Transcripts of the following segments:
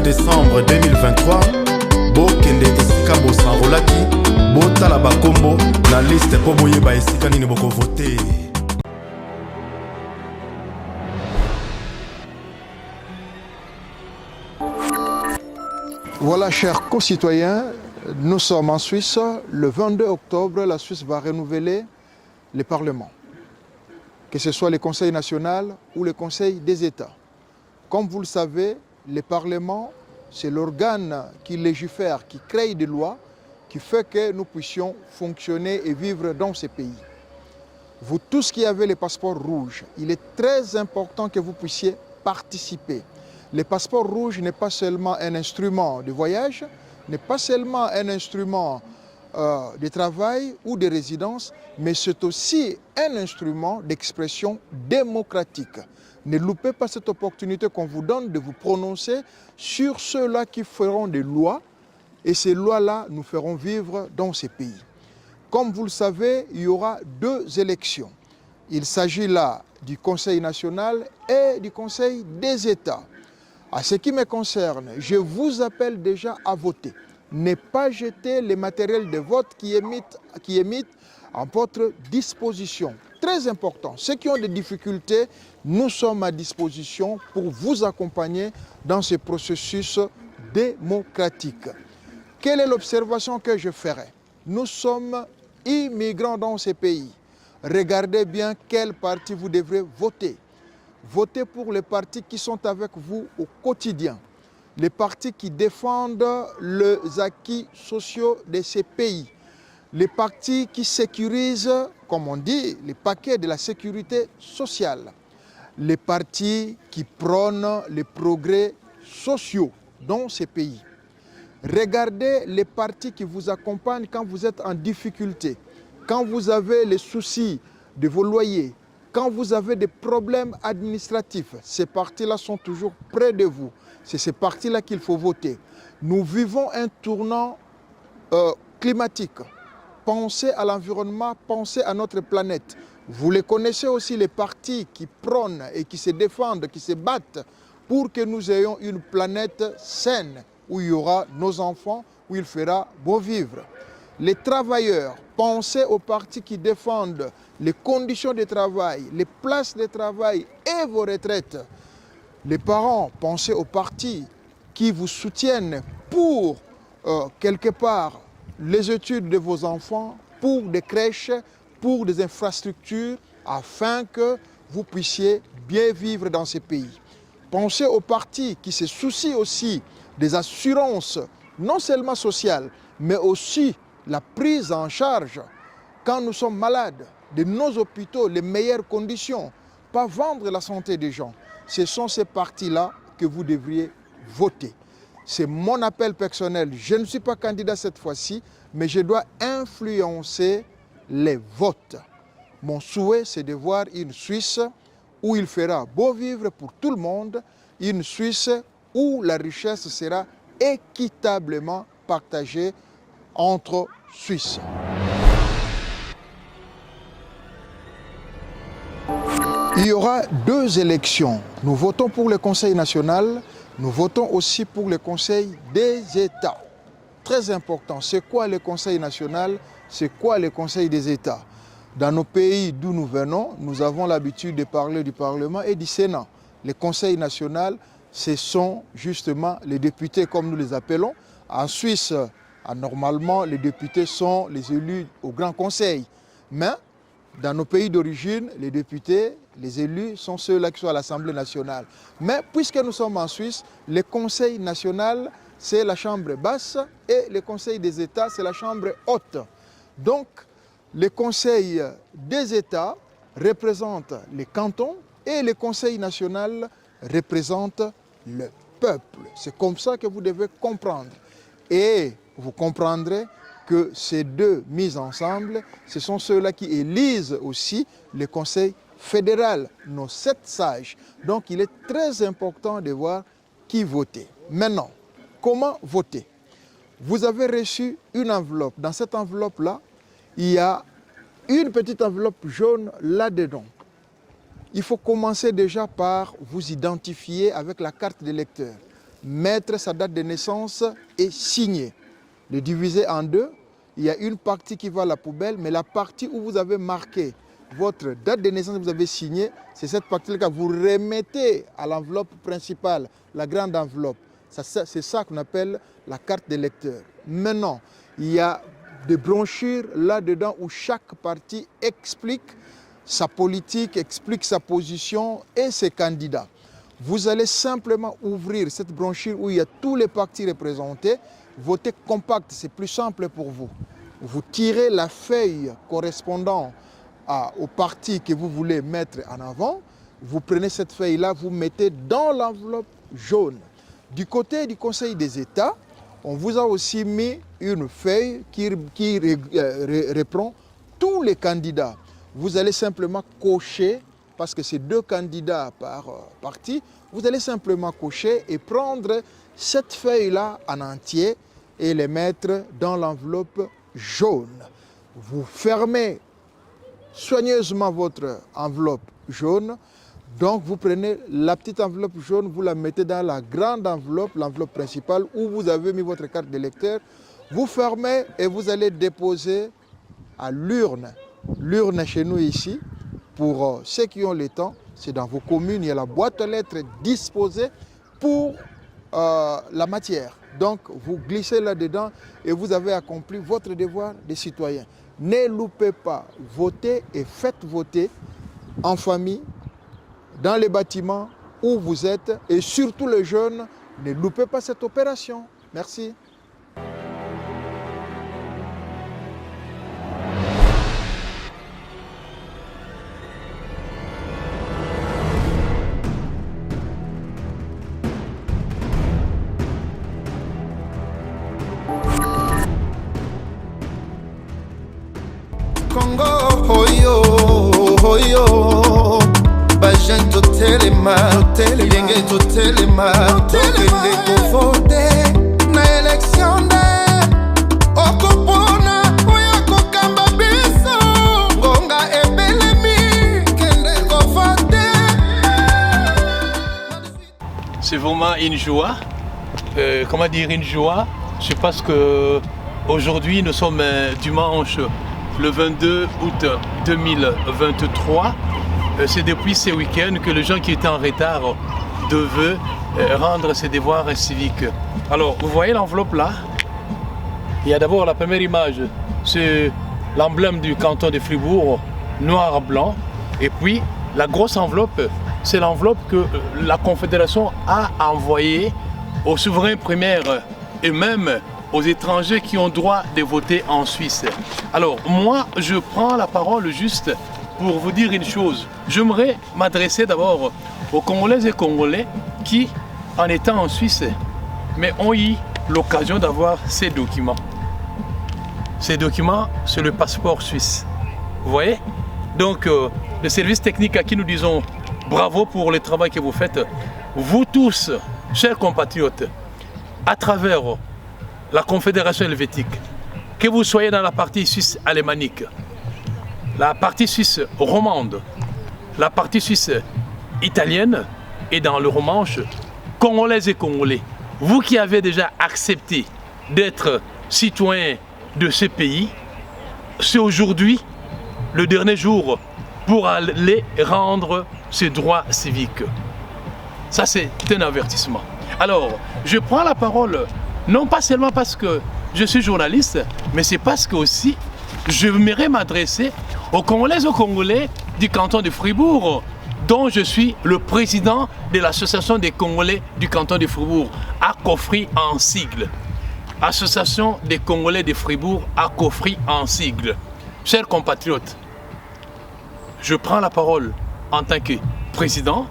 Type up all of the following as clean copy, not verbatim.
décembre 2023, bokende esika bosanrolaki botala bakombo na liste po boyeba esika nini boko voter. Voilà, chers concitoyens, nous sommes en Suisse. Le 22 octobre, la Suisse va renouveler les parlements, que ce soit le Conseil national ou le Conseil des États. Comme vous le savez, le Parlement, c'est l'organe qui légifère, qui crée des lois, qui fait que nous puissions fonctionner et vivre dans ces pays. Vous tous qui avez les passeports rouges, il est très important que vous puissiez participer. Le passeport rouge n'est pas seulement un instrument de voyage, n'est pas seulement un instrument de travail ou de résidence, mais c'est aussi un instrument d'expression démocratique. Ne loupez pas cette opportunité qu'on vous donne de vous prononcer sur ceux-là qui feront des lois, et ces lois-là nous feront vivre dans ces pays. Comme vous le savez, il y aura deux élections. Il s'agit là du Conseil national et du Conseil des États. À ce qui me concerne, je vous appelle déjà à voter. Ne pas jeter les matériels de vote qui émettent à votre disposition. Très important. Ceux qui ont des difficultés, nous sommes à disposition pour vous accompagner dans ce processus démocratique. Quelle est l'observation que je ferai? Nous sommes immigrants dans ces pays. Regardez bien quel parti vous devrez voter. Votez pour les partis qui sont avec vous au quotidien. Les partis qui défendent les acquis sociaux de ces pays. Les partis qui sécurisent, comme on dit, les paquets de la sécurité sociale. Les partis qui prônent les progrès sociaux dans ces pays. Regardez les partis qui vous accompagnent quand vous êtes en difficulté, quand vous avez les soucis de vos loyers, quand vous avez des problèmes administratifs. Ces partis-là sont toujours près de vous. C'est ces partis-là qu'il faut voter. Nous vivons un tournant climatique. Pensez à l'environnement, pensez à notre planète. Vous les connaissez aussi, les partis qui prônent et qui se défendent, qui se battent pour que nous ayons une planète saine où il y aura nos enfants, où il fera beau vivre. Les travailleurs, pensez aux partis qui défendent les conditions de travail, les places de travail et vos retraites. Les parents, pensez aux partis qui vous soutiennent pour, quelque part, les études de vos enfants, pour des crèches, pour des infrastructures, afin que vous puissiez bien vivre dans ces pays. Pensez aux partis qui se soucient aussi des assurances, non seulement sociales, mais aussi la prise en charge quand nous sommes malades, de nos hôpitaux, les meilleures conditions, pas vendre la santé des gens. Ce sont ces partis-là que vous devriez voter. C'est mon appel personnel. Je ne suis pas candidat cette fois-ci, mais je dois influencer les votes. Mon souhait, c'est de voir une Suisse où il fera beau vivre pour tout le monde, une Suisse où la richesse sera équitablement partagée entre Suisses. Il y aura 2 élections. Nous votons pour le Conseil national, nous votons aussi pour le Conseil des États. Très important, c'est quoi le Conseil national, c'est quoi le Conseil des États? Dans nos pays d'où nous venons, nous avons l'habitude de parler du Parlement et du Sénat. Le Conseil national, ce sont justement les députés comme nous les appelons. En Suisse, normalement, les députés sont les élus au Grand Conseil. Mais dans nos pays d'origine, les députés, les élus sont ceux-là qui sont à l'Assemblée nationale. Mais puisque nous sommes en Suisse, le Conseil national, c'est la chambre basse et le Conseil des États, c'est la chambre haute. Donc, le Conseil des États représente les cantons et le Conseil national représente le peuple. C'est comme ça que vous devez comprendre. Et vous comprendrez que ces 2 mises ensemble, ce sont ceux-là qui élisent aussi le Conseil fédéral, nos 7 sages. Donc il est très important de voir qui voter. Maintenant, comment voter? Vous avez reçu une enveloppe. Dans cette enveloppe-là, il y a une petite enveloppe jaune là-dedans. Il faut commencer déjà par vous identifier avec la carte d'électeur. Mettre sa date de naissance et signer. Le diviser en 2. Il y a une partie qui va à la poubelle, mais la partie où vous avez marqué votre date de naissance que vous avez signée, c'est cette partie-là que vous remettez à l'enveloppe principale, la grande enveloppe. C'est ça qu'on appelle la carte d'électeur. Maintenant, il y a des brochures là-dedans où chaque parti explique sa politique, explique sa position et ses candidats. Vous allez simplement ouvrir cette brochure où il y a tous les partis représentés. Votez compact, c'est plus simple pour vous. Vous tirez la feuille correspondant au parti que vous voulez mettre en avant. Vous prenez cette feuille-là, vous mettez dans l'enveloppe jaune. Du côté du Conseil des États, on vous a aussi mis une feuille qui reprend tous les candidats. Vous allez simplement cocher, parce que c'est 2 candidats par parti, vous allez simplement cocher et prendre cette feuille-là en entier et les mettre dans l'enveloppe jaune. Vous fermez soigneusement votre enveloppe jaune. Donc vous prenez la petite enveloppe jaune, vous la mettez dans la grande enveloppe, l'enveloppe principale où vous avez mis votre carte d'électeur. Vous fermez et vous allez déposer à l'urne. L'urne chez nous ici, pour ceux qui ont le temps, c'est dans vos communes, il y a la boîte aux lettres disposée pour la matière. Donc vous glissez là-dedans et vous avez accompli votre devoir de citoyen. Ne loupez pas, votez et faites voter en famille, dans les bâtiments où vous êtes et surtout les jeunes, ne loupez pas cette opération. Merci. Congo, hoyo, hoyo. Bajen to telema, yenge to telema, tokende ko vote na election de okopona oya ko kamba biso ngonga ebelemi kende ko vote. c'est vraiment une joie. Comment dire une joie? C'est parce que aujourd'hui nous sommes dimanche le 22 août 2023. C'est depuis ce week-end que les gens qui étaient en retard devaient rendre ses devoirs civiques. Alors, vous voyez l'enveloppe là? Il y a d'abord la première image, c'est l'emblème du canton de Fribourg, noir-blanc. Et puis, la grosse enveloppe, c'est l'enveloppe que la Confédération a envoyée aux souverains primaires et même aux étrangers qui ont droit de voter en Suisse. Alors, moi, je prends la parole juste pour vous dire une chose. J'aimerais m'adresser d'abord aux Congolaises et Congolais qui, en étant en Suisse, mais ont eu l'occasion d'avoir ces documents. Ces documents, c'est le passeport suisse. Vous voyez? Donc, le service technique à qui nous disons bravo pour le travail que vous faites, vous tous, chers compatriotes, à travers la Confédération helvétique, que vous soyez dans la partie suisse alémanique, la partie suisse romande, la partie suisse italienne et dans le romanche, Congolaises et Congolais, vous qui avez déjà accepté d'être citoyens de ce pays, c'est aujourd'hui le dernier jour pour aller rendre ces droits civiques. Ça, c'est un avertissement. Alors, je prends la parole, non pas seulement parce que je suis journaliste, mais c'est parce que aussi, j'aimerais m'adresser aux Congolaises et aux Congolais du canton de Fribourg, dont je suis le président de l'association des Congolais du canton de Fribourg, ACOFRI en sigle. Association des Congolais de Fribourg, ACOFRI en sigle. Chers compatriotes, je prends la parole en tant que président.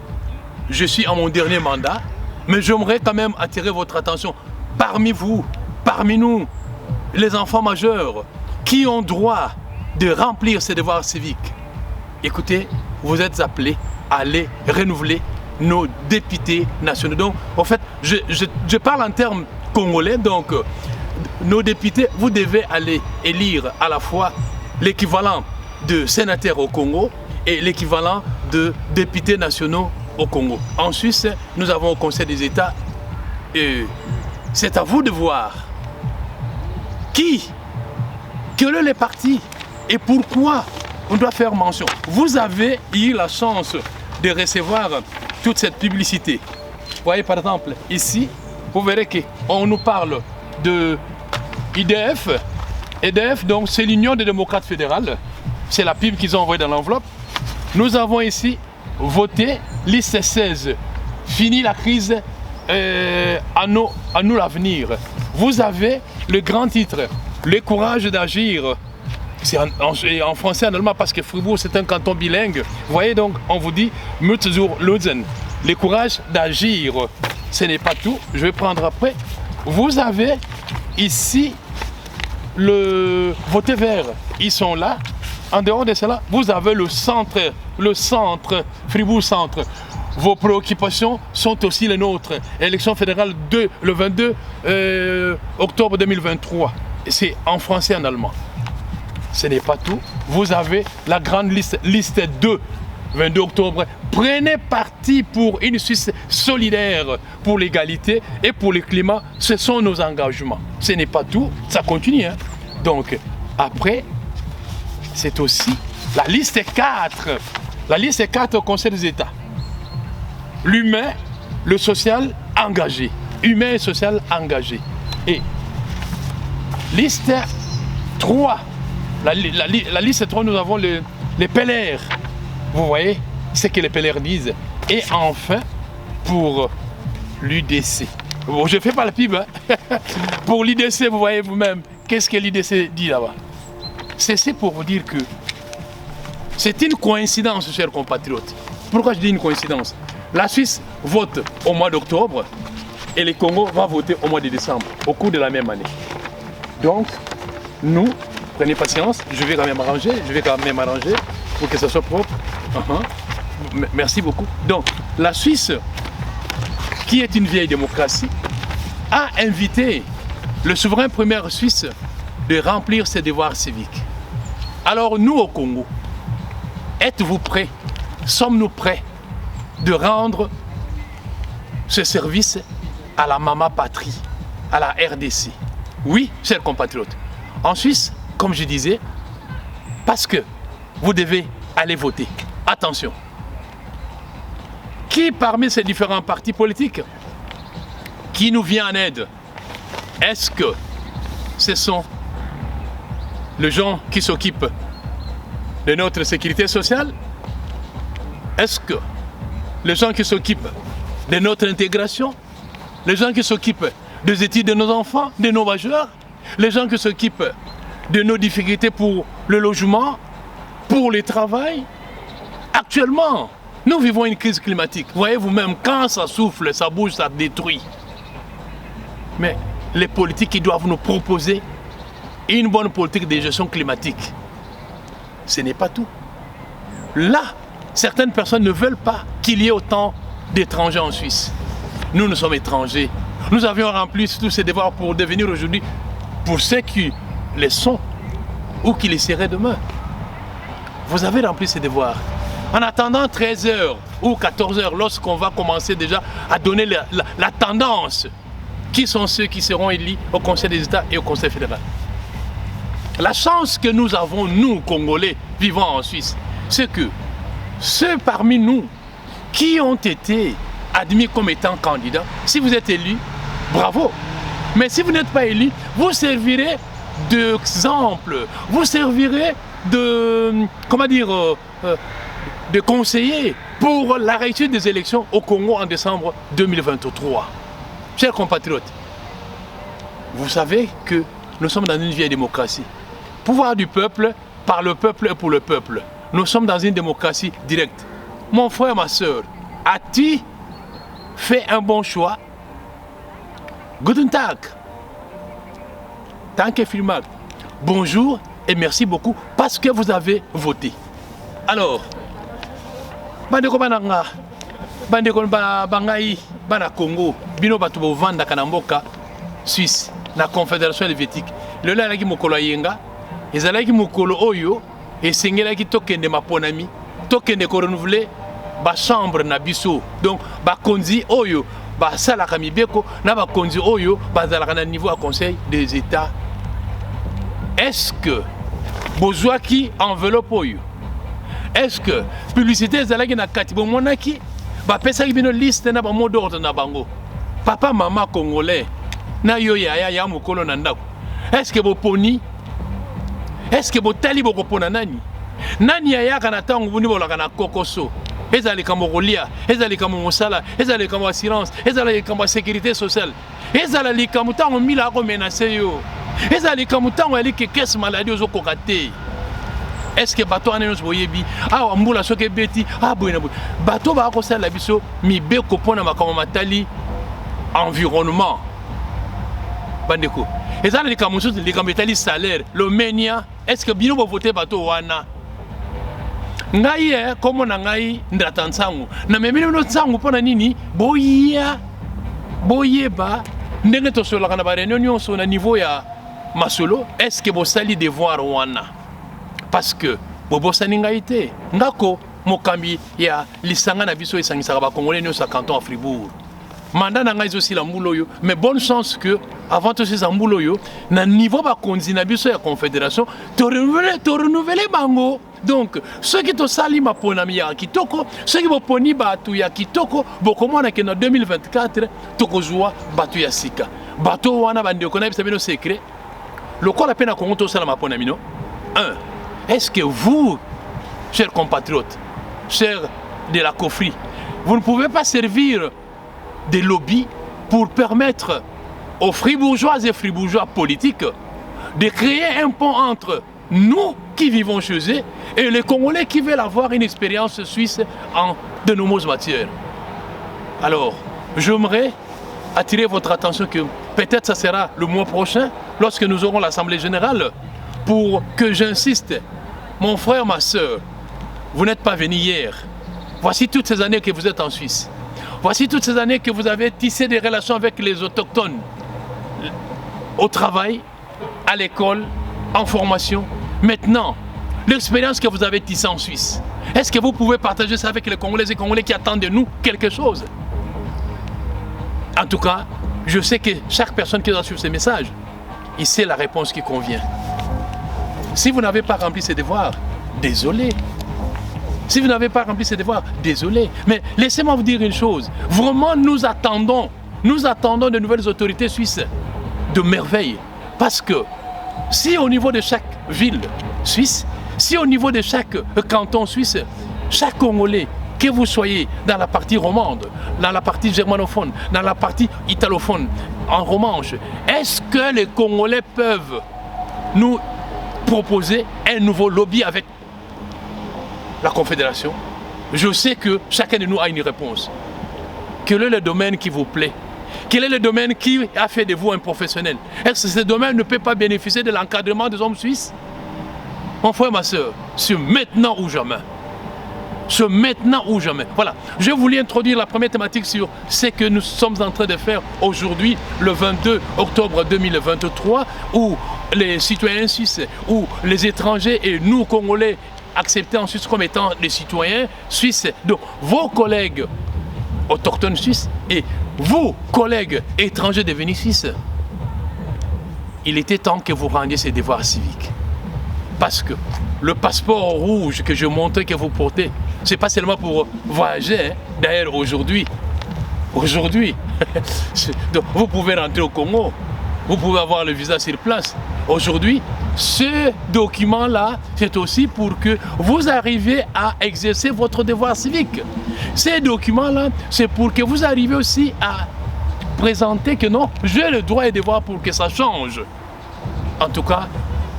Je suis à mon dernier mandat, mais j'aimerais quand même attirer votre attention. Parmi vous, parmi nous, les enfants majeurs qui ont droit de remplir ces devoirs civiques, écoutez, vous êtes appelés à aller renouveler nos députés nationaux. Donc, en fait, je parle en termes congolais, donc nos députés, vous devez aller élire à la fois l'équivalent de sénateur au Congo et l'équivalent de députés nationaux au Congo. En Suisse, nous avons au Conseil des États et c'est à vous de voir quel est le parti et pourquoi on doit faire mention. Vous avez eu la chance de recevoir toute cette publicité. Vous voyez par exemple ici, vous verrez qu'on nous parle de IDF. IDF, donc c'est l'Union des démocrates fédérales. C'est la pub qu'ils ont envoyée dans l'enveloppe. Nous avons ici voté liste 16. Fini la crise, à nous l'avenir. Vous avez le grand titre, le courage d'agir. C'est en français et en allemand parce que Fribourg c'est un canton bilingue. Vous voyez donc, on vous dit Mut zur Lösen, le courage d'agir. Ce n'est pas tout, je vais prendre après. Vous avez ici le voté vert, ils sont là. En dehors de cela, vous avez le centre, Fribourg Centre. Vos préoccupations sont aussi les nôtres. Élection fédérale le 22 octobre 2023. C'est en français et en allemand. Ce n'est pas tout. Vous avez la grande liste 2, 22 octobre. Prenez parti pour une Suisse solidaire, pour l'égalité et pour le climat. Ce sont nos engagements. Ce n'est pas tout. Ça continue. Hein? Donc, après, c'est aussi la liste 4. La liste 4 au Conseil des États. L'humain, le social engagé. Humain et social engagé. Et liste 3. La liste 3, nous avons les PLR. Vous voyez ce que les PLR disent. Et enfin, pour l'UDC. Bon, je ne fais pas la pub. Hein? Pour l'UDC, vous voyez vous-même. Qu'est-ce que l'UDC dit là-bas? C'est pour vous dire que c'est une coïncidence, chers compatriotes. Pourquoi je dis une coïncidence? La Suisse vote au mois d'octobre et le Congo va voter au mois de décembre, au cours de la même année. Donc, nous, prenez patience, je vais quand même arranger pour que ça soit propre. Merci beaucoup. Donc, la Suisse, qui est une vieille démocratie, a invité le souverain primaire suisse de remplir ses devoirs civiques. Alors, nous au Congo, êtes-vous prêts? Sommes-nous prêts de rendre ce service à la maman patrie, à la RDC. Oui, chers compatriotes. En Suisse, comme je disais, parce que vous devez aller voter. Attention. Qui parmi ces différents partis politiques qui nous vient en aide? Est-ce que ce sont les gens qui s'occupent de notre sécurité sociale? Est-ce que les gens qui s'occupent de notre intégration? Les gens qui s'occupent des études de nos enfants, de nos majeurs? Les gens qui s'occupent de nos difficultés pour le logement, pour le travail? Actuellement, nous vivons une crise climatique. Voyez vous-même, quand ça souffle, ça bouge, ça détruit. Mais les politiques qui doivent nous proposer une bonne politique de gestion climatique, ce n'est pas tout. Là, certaines personnes ne veulent pas qu'il y ait autant d'étrangers en Suisse. Nous sommes étrangers. Nous avions rempli tous ces devoirs pour devenir aujourd'hui, pour ceux qui les sont ou qui les seraient demain. Vous avez rempli ces devoirs. En attendant 13h ou 14h, lorsqu'on va commencer déjà à donner la tendance, qui sont ceux qui seront élus au Conseil des États et au Conseil fédéral. La chance que nous avons, nous, Congolais, vivant en Suisse, c'est que ceux parmi nous qui ont été admis comme étant candidats, si vous êtes élus, bravo. Mais si vous n'êtes pas élu, vous servirez d'exemple, vous servirez de, de conseiller pour la réussite des élections au Congo en décembre 2023. Chers compatriotes, vous savez que nous sommes dans une vieille démocratie. Pouvoir du peuple, par le peuple et pour le peuple. Nous sommes dans une démocratie directe. Mon frère, ma soeur, as-tu fait un bon choix? Guten Tag. Danke vielmals. Bonjour et merci beaucoup parce que vous avez voté. Alors, bandeko bananga, bandeko bangai, bana Congo, bino batu bovanda kanamboka Suisse, na Confédération helvétique. Le la laki mokolo yenga, ezalaki mokolo oyo, esengelaki tokende maponami, tokende ko renouveler ba chambre na biso. Donc ba konzi oyo, ba salaka mibeko na ba konzi oyo, ba zalaka na niveau à Conseil des États. Est-ce que bozwaki enveloppe oyo? Est-ce que publicité ezalaki na kati bomonaki ba pesaki bino liste na ba mot d'ordre na bango? Papa maman congolais na yo ya mokolo na ndako. Est-ce que boponi? Est-ce que botali bokopona nani? Nani ayaka na tango buni bolaka na kokoso? Ezali kamo kolia, ezali kamo mosala, ezali kamo assurance, ezali kamo sécurité sociale. Ezali kamo tango mila ko menacer yo. Ezali kamo tango ali ke caisse maladie ozo kokate. Est-ce que bateau en est boyebi? Ah, ambula soke beti, ah boyna boy. Bateau ba ko sala biso mi be ko pona makamo matali environnement. Bandeko. Ezali kamo so li kamo matali salaire, le menia. Est-ce que bino bo voter bateau wana? Ngai komo na ngai ndata nsangu. Na memeli no nsangu pona nini? Boyeba ndenge to sola kana ba réunion so na niveau ya masolo. Est-ce que bo sali devoir wana? Parce que bobosani ngai te ngako mokambi ya lisanga na biso esangisaka ba congolais nyonso à canton à Fribourg. Mandat na ngai aussi la mbulo yo, mais bonne chance que avant tout ces mbulo yo na niveau ba konzi na biso ya confédération to renouveler bango. Donc ceux qui to sali maponami ya kitoko, ceux qui boponi batu ya kitoko bokomona que en 2024 tokozwa batu ya sika. Batu wana bandeko na bisa bino secret. Lokola pena Congo to sala maponami no. 1. Est-ce que vous, chers compatriotes, chers de la COFRI, vous ne pouvez pas servir des lobbies pour permettre aux fribourgeoises et fribourgeois politiques de créer un pont entre nous qui vivons chez eux et les Congolais qui veulent avoir une expérience suisse en de nombreuses matières? Alors, j'aimerais attirer votre attention que peut-être ça sera le mois prochain, lorsque nous aurons l'Assemblée générale, pour que j'insiste. Mon frère, ma soeur, vous n'êtes pas venu hier. Voici toutes ces années que vous êtes en Suisse. Voici toutes ces années que vous avez tissé des relations avec les autochtones. Au travail, à l'école, en formation. Maintenant, l'expérience que vous avez tissée en Suisse, est-ce que vous pouvez partager ça avec les Congolais et Congolais qui attendent de nous quelque chose? En tout cas, je sais que chaque personne qui doit suivre ces messages, il sait la réponse qui convient. Si vous n'avez pas rempli ces devoirs, désolé. Si vous n'avez pas rempli ces devoirs, désolé. Mais laissez-moi vous dire une chose. Vraiment, nous attendons de nouvelles autorités suisses de merveille. Parce que si au niveau de chaque ville suisse, si au niveau de chaque canton suisse, chaque Congolais, que vous soyez dans la partie romande, dans la partie germanophone, dans la partie italophone, en romanche, est-ce que les Congolais peuvent nous proposer un nouveau lobby avec la Confédération? Je sais que chacun de nous a une réponse. Quel est le domaine qui vous plaît? Quel est le domaine qui a fait de vous un professionnel? Est-ce que ce domaine ne peut pas bénéficier de l'encadrement des hommes suisses? Mon frère, ma soeur, c'est maintenant ou jamais. C'est maintenant ou jamais. Voilà, je voulais introduire la première thématique sur ce que nous sommes en train de faire aujourd'hui, le 22 octobre 2023, où les citoyens suisses, où les étrangers et nous, Congolais, acceptés en Suisse comme étant des citoyens suisses. Donc, vos collègues autochtones suisses et vous, collègues étrangers devenus suisses, il était temps que vous rendiez ces devoirs civiques. Parce que le passeport rouge que je montrais que vous portez, ce n'est pas seulement pour voyager. Hein. D'ailleurs, aujourd'hui, donc, vous pouvez rentrer au Congo, vous pouvez avoir le visa sur place. Aujourd'hui, ce document-là, c'est aussi pour que vous arriviez à exercer votre devoir civique. Ces documents-là, c'est pour que vous arriviez aussi à présenter que non, j'ai le droit et devoir pour que ça change. En tout cas,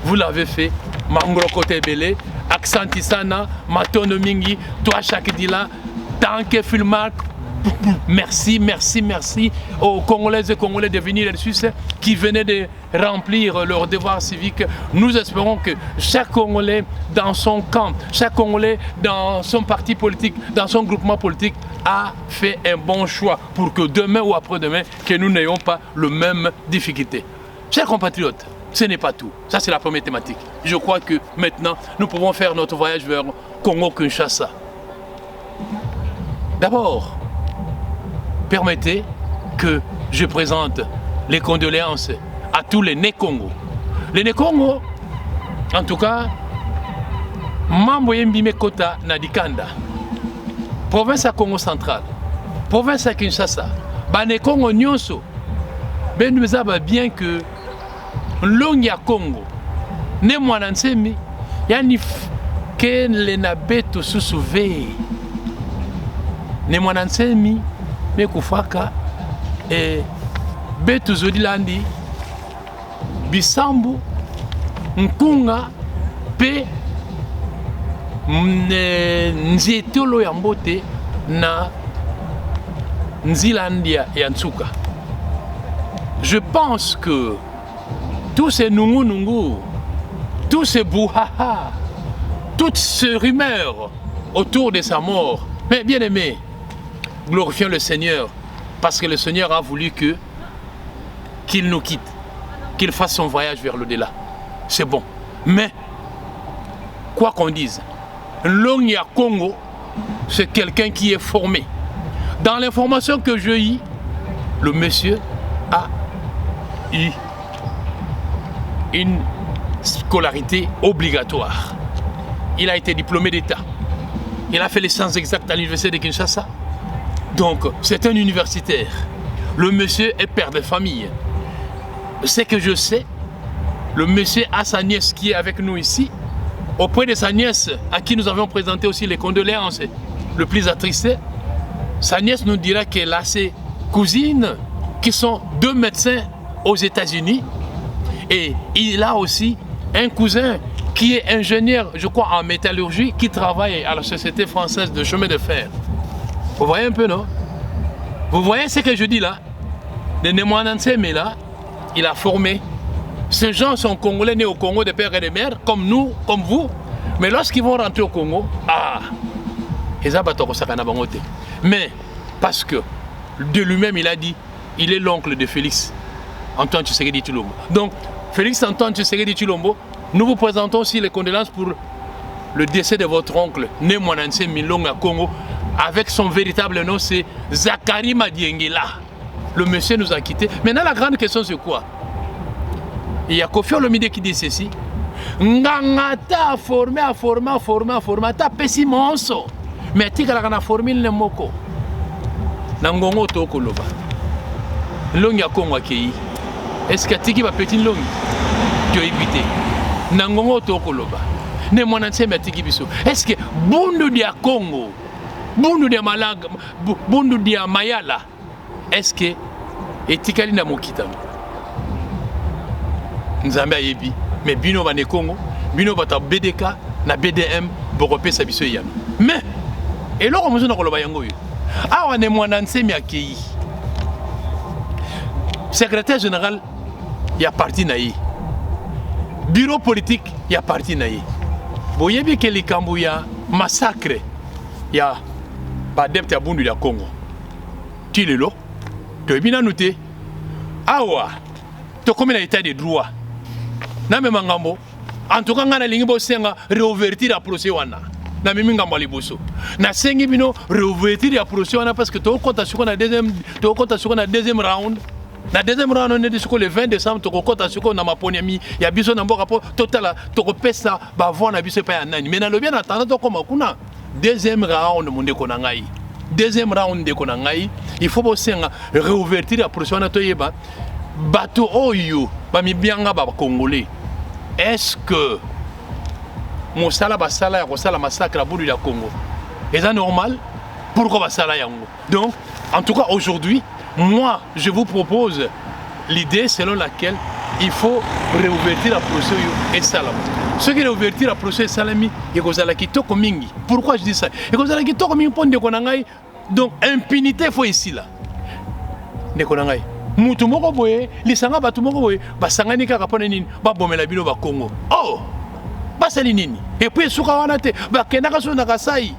vous l'avez fait. Mangro Kote Bele, Aksantisana, Matono Mingi, toi chaque dila, Tanke Fulmark. Merci, merci, merci aux Congolaises et Congolais de venir les Suisses qui venaient de remplir leur devoir civique. Nous espérons que chaque Congolais dans son camp, chaque Congolais dans son parti politique, dans son groupement politique a fait un bon choix pour que demain ou après-demain, que nous n'ayons pas les mêmes difficultés. Chers compatriotes, ce n'est pas tout. Ça, c'est la première thématique. Je crois que maintenant, nous pouvons faire notre voyage vers Congo-Kinshasa. D'abord, permettez que je présente les condoléances à tous les Né-Congo. Les Né-Congo, en tout cas, Mamboye Mbime Kota Nadikanda, province à Congo central, province à Kinshasa, Né-Congo Nyonso, Ben bien que Longia Congo, ne mwanansemi, yani ken le nabeto susuve, ne mwanansemi, me kufaka, e betu zodilandi, bisambu, nkunga, pe, nzietolo ya mbote na nzilandia ya Nsuka. Je pense que tous ces nungu-nungu, tous ces bouhaha, toutes ces rumeurs autour de sa mort, mais bien aimé, glorifions le Seigneur, parce que le Seigneur a voulu qu'il nous quitte, qu'il fasse son voyage vers l'au-delà. C'est bon. Mais, quoi qu'on dise, Longia Congo, c'est quelqu'un qui est formé. Dans l'information que j'ai eue, le monsieur a eu une scolarité obligatoire. Il a été diplômé d'État. Il a fait les sciences exactes à l'université de Kinshasa. Donc, c'est un universitaire. Le monsieur est père de famille. Ce que je sais, le monsieur a sa nièce qui est avec nous ici. Auprès de sa nièce, à qui nous avons présenté aussi les condoléances le plus attristé, sa nièce nous dira qu'elle a ses cousines qui sont 2 médecins aux États-Unis. Et il a aussi un cousin qui est ingénieur, je crois, en métallurgie, qui travaille à la Société française de chemin de fer. Vous voyez un peu, non? Vous voyez ce que je dis là? Le Némoanansé, mais là, il a formé. Ces gens sont Congolais nés au Congo de père et de mère, comme nous, comme vous. Mais lorsqu'ils vont rentrer au Congo, mais parce que de lui-même, il a dit, il est l'oncle de Félix Antoine Tshisekedi Tshilombo. Donc, Félix Antoine Tshisekedi Tshilombo, nous vous présentons aussi les condoléances pour le décès de votre oncle, né Mwananse Milonga Congo, avec son véritable nom, c'est Zachary Madiengela, le monsieur nous a quittés. Maintenant, la grande question, c'est quoi? Il y a Kofi Olomide qui dit ceci. Ngangata a formé, ta pesi monso. Mais tika la kana formule le moko. Nangongo to koloba. Longi ya Kongo akei. Est-ce que tiki va petit longi? Tu as évité. Nangongo to koloba. Ne mwananse me tiki biso. Est-ce que bundu dia Congo, bundu dia Malaga, bundu dia Mayala, est-ce que etikali na mokita? Nzambe ayebi. Mais bino bane Congo, bino bata BDK na BDM borope sa biso yami. Mais et là on na koloba yango yo. Awa ne mwananse mi akei. Secrétaire général il y a parti naïe. Bureau politique il y a parti naïe. Boyebi ke likambo ya massacre ya badepte ya bundu ya Congo. Tilelo to bina noté. Awa to comme na état de droit. Na me mangambo en tout cas ngana lingi bo senga réouverture ya procès wana. Na mimi ngambo liboso. Na sengi bino réouverture ya procès wana parce que to compta sur na deuxième round. Na deuxième round on est jusqu'au le 20 décembre to compta sur na maponiami ya biso na mboka po total to kopesa ba vo na biso pa ya nani. Mais na lobi na tanda to koma kuna deuxième round monde ko na ngai. Deuxième round de ko na ngai, il faut bo senga réouverture ya procès wana to yeba bato oyo ba mi bianga ba congolais. Est-ce que Mosala basala ya kosala massacre à bout du Congo? Est-ce normal? Pourquoi basala yango? Donc, en tout cas aujourd'hui, moi je vous propose l'idée selon laquelle il faut réouvertir la procès et salam. Ce qui est réouvertir la procès et salami, il y a kitoko mingi. Pourquoi je dis ça? Il y a kitoko mingi pour de konangai. Donc impunité faut ici là. De konangai. Mutu moko boye, lisanga batu moko boye, basangani kaka pona nini, ba bomela bino ba Congo. Oh! Basali nini? Et puis suka wana te, ba kenaka so na kasai.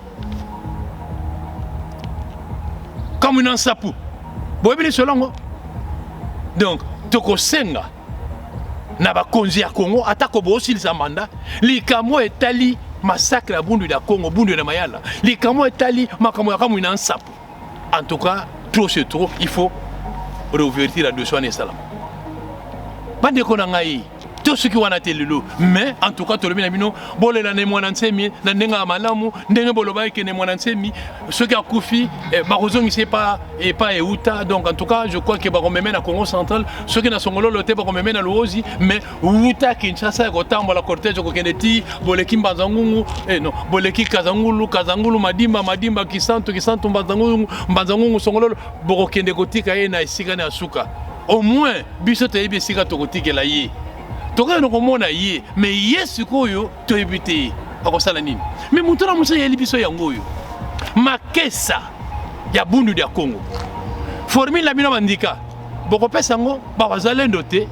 Comme une sapu. Boye bili solongo. Donc, toko senga na ba konzi ya Congo atako bo aussi les manda, likamo etali massacre à bundu da Congo, bundu na Mayala. Likamo etali makamo ya kamu ina sapu. En tout cas, trop c'est trop, il faut réouvertir la dossier et salam. Bande konangai tout ce qui wana telelo, mais en tout cas to le binabino bolé la ne mwanantsemi na ndenga malamu ndenge boloba ke ne mwanantsemi ce qui a koufi barozo ngi pas et pas euta. Donc en tout cas je crois que ba komeme na Congo central ce qui na songolo lote ba komeme na lozi, mais uta Kinshasa ko tambola cortège ko kendeti boleki mbazangungu non boleki kazangulu madimba kisanto mbazangungu songolo boko kende kotika ye na esika na suka. Au moins biso te yebi esika to kotika la ye. Toka no komona ye, mais yesu koyo to ebité akosala nini? Mais mutuna musa yeli biso yango yo. Makesa ya bundu dia Congo. Formule la bino bandika. Boko pesa ngo ba wazalendo te.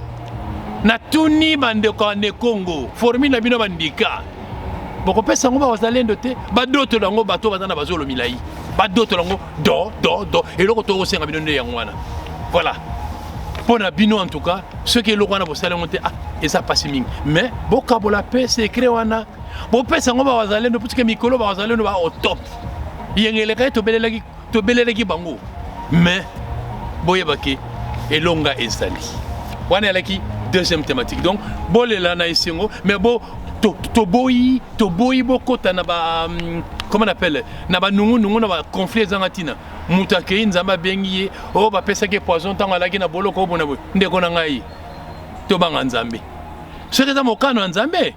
Na tuni bande ko ne Congo. Formule la bino bandika. Boko pesa ngo ba wazalendo te. Ba doto lango bato bazana bazolo milai. Ba doto lango do et loko to osenga bino nde yango wana. Voilà. Pour la bino en tout cas, ce qui est le roi na salé monter et ça passe ming. Mais boka bola paix c'est créé wana. Bo paix sango ba wazalendo parce que mikolo ba wazalendo ba au top. Yengele ka to belelaki bango. Mais boyebaki et longa installé. Wana laki deuxième thématique. Donc bolela na isingo mais bo to boyi boko ta na ba comment on appelle na ba nungu na ba conflit zangatina. Mutake nzamba bengiye o ba pesa ke poison tanga laki na boloko bona bo ndeko na ngai to banga nzambe ce que za mokano nzambe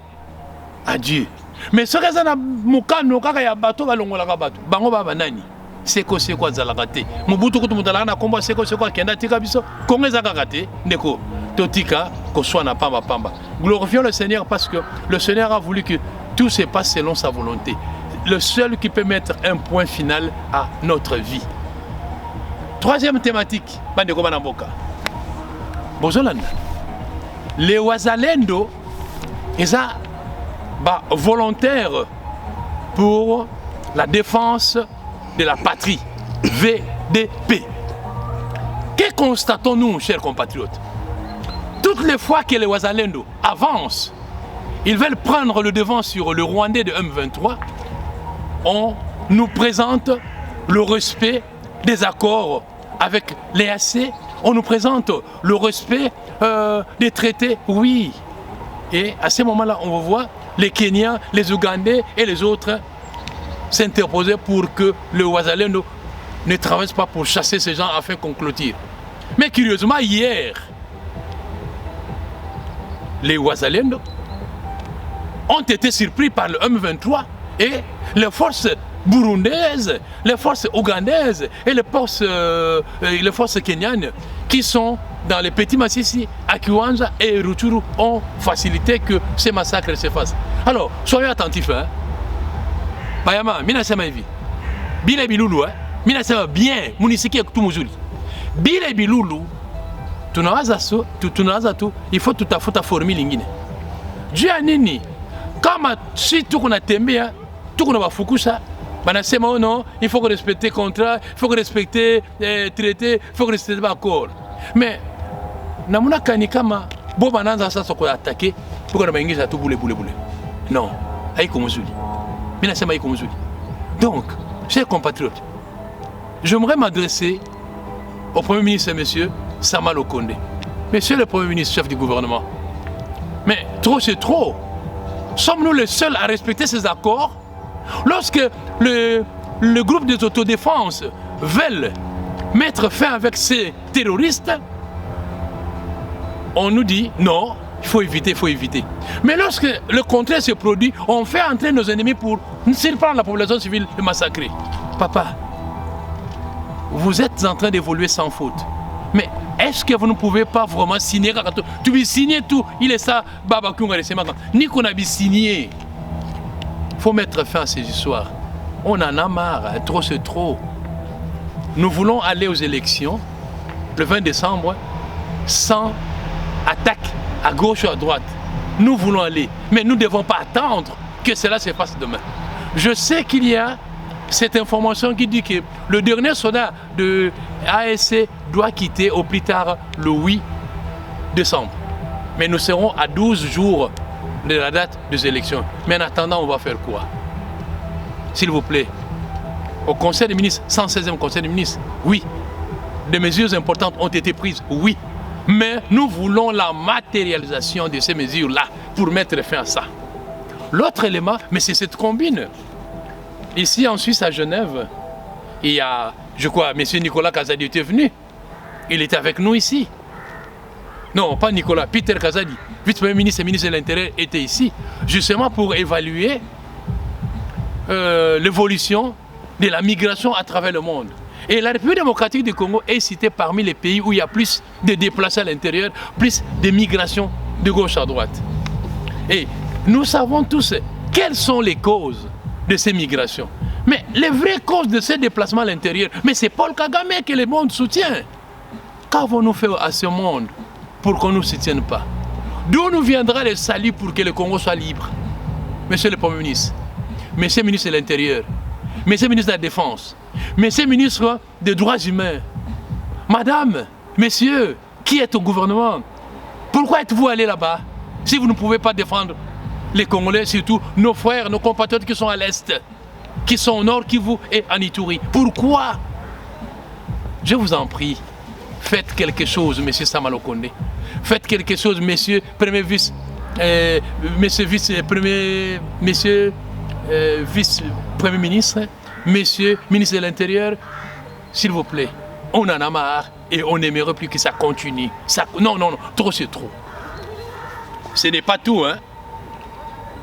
adieu mais ce que za na mokano kaka ya bato balongola ka bato bango baba nani seko zalaka te mubutu kutu mutala na komba seko kenda tika biso kongeza kaka te ndeko totika ko soit na pamba glorifions le Seigneur parce que le Seigneur a voulu que tout se passe selon sa volonté. Le seul qui peut mettre un point final à notre vie. Troisième thématique, Bandeko Banamboka. Bozolanda. Les Wazalendo, ils sont volontaires pour la défense de la patrie. VDP. Que constatons-nous, chers compatriotes? Toutes les fois que les Wazalendo avancent, ils veulent prendre le devant sur le Rwandais de M23, on nous présente le respect des accords avec l'EAC On nous présente le respect des traités, oui. Et à ce moment-là, on voit les Kenyans, les Ougandais et les autres s'interposer pour que le Wazalendo ne traverse pas pour chasser ces gens afin qu'on clôture. Mais curieusement, hier, les Wazalendo ont été surpris par le M23 et les forces burundaises, les forces ougandaises et les forces kenyanes qui sont dans les petits Massissi, à Kiwanja et Rutshuru ont facilité que ces massacres se fassent. Alors, soyez attentifs. Hein? Bayama, mina sema hivi. Bila bilulu, mina sema bien, munisikie tout mzuri. Bila bilulu, tunawaza tu, il faut tutafuta formule nyingine. Juu ya nini? Kama si tuko natembea, tuko na bafukusha, banasema oh non, il faut respecter le contrat, il faut respecter les traités, il faut respecter l'accord. Mais namuna kani kama bo bananza sasa kwa attaquer, tuko na maingiza tu bule. Non, haiko mzuri. Mina sema haiko mzuri. Donc, chers compatriotes, j'aimerais m'adresser au Premier ministre, monsieur Sama Lokonde. Monsieur le Premier ministre, chef du gouvernement, mais trop c'est trop. Sommes-nous les seuls à respecter ces accords? Lorsque le groupe des autodéfense veulent mettre fin avec ces terroristes, on nous dit non, il faut éviter. Mais lorsque le contraire se produit, on fait entrer nos ennemis pour surprendre la population civile et massacrer. Papa, vous êtes en train d'évoluer sans faute. Mais est-ce que vous ne pouvez pas vraiment signer? Tu veux signer tout, il est ça, Baba Kunga et Semaka. Ni qu'on a signé. Il faut mettre fin à ces histoires. On en a marre, hein, trop c'est trop. Nous voulons aller aux élections le 20 décembre sans attaque à gauche ou à droite. Nous voulons aller, mais nous ne devons pas attendre que cela se passe demain. Je sais qu'il y a cette information qui dit que le dernier soldat de ASC doit quitter au plus tard le 8 décembre. Mais nous serons à 12 jours de la date des élections. Mais en attendant, on va faire quoi? S'il vous plaît, au Conseil des ministres, 116e Conseil des ministres, oui, des mesures importantes ont été prises, oui. Mais nous voulons la matérialisation de ces mesures-là pour mettre fin à ça. L'autre élément, mais c'est cette combine. Ici en Suisse, à Genève, il y a, je crois, M. Nicolas Kazadi était venu. Il était avec nous ici. Non, pas Nicolas, Peter Kazadi, vice-premier ministre et ministre de l'Intérieur, était ici, justement pour évaluer l'évolution de la migration à travers le monde. Et la République démocratique du Congo est citée parmi les pays où il y a plus de déplacés à l'intérieur, plus de migration de gauche à droite. Et nous savons tous quelles sont les causes de ces migrations. Mais les vraies causes de ces déplacements à l'intérieur, mais c'est Paul Kagame que le monde soutient. Qu'avons-nous fait à ce monde pour qu'on ne nous soutienne pas? D'où nous viendra le salut pour que le Congo soit libre? Monsieur le Premier ministre, Monsieur le ministre de l'Intérieur, Monsieur le ministre de la Défense, Monsieur le ministre des Droits humains, Madame, Messieurs, qui est au gouvernement? Pourquoi êtes-vous allés là-bas si vous ne pouvez pas défendre les Congolais, surtout nos frères, nos compatriotes qui sont à l'Est, qui sont au Nord Kivu et en Ituri? Pourquoi? Je vous en prie, faites quelque chose, Monsieur Sama Lokonde. Faites quelque chose, Monsieur Premier Vice, Monsieur Vice-Premier ministre, Monsieur Ministre de l'Intérieur, s'il vous plaît, on en a marre et on n'aimerait plus que ça continue. Non, trop c'est trop. Ce n'est pas tout, hein.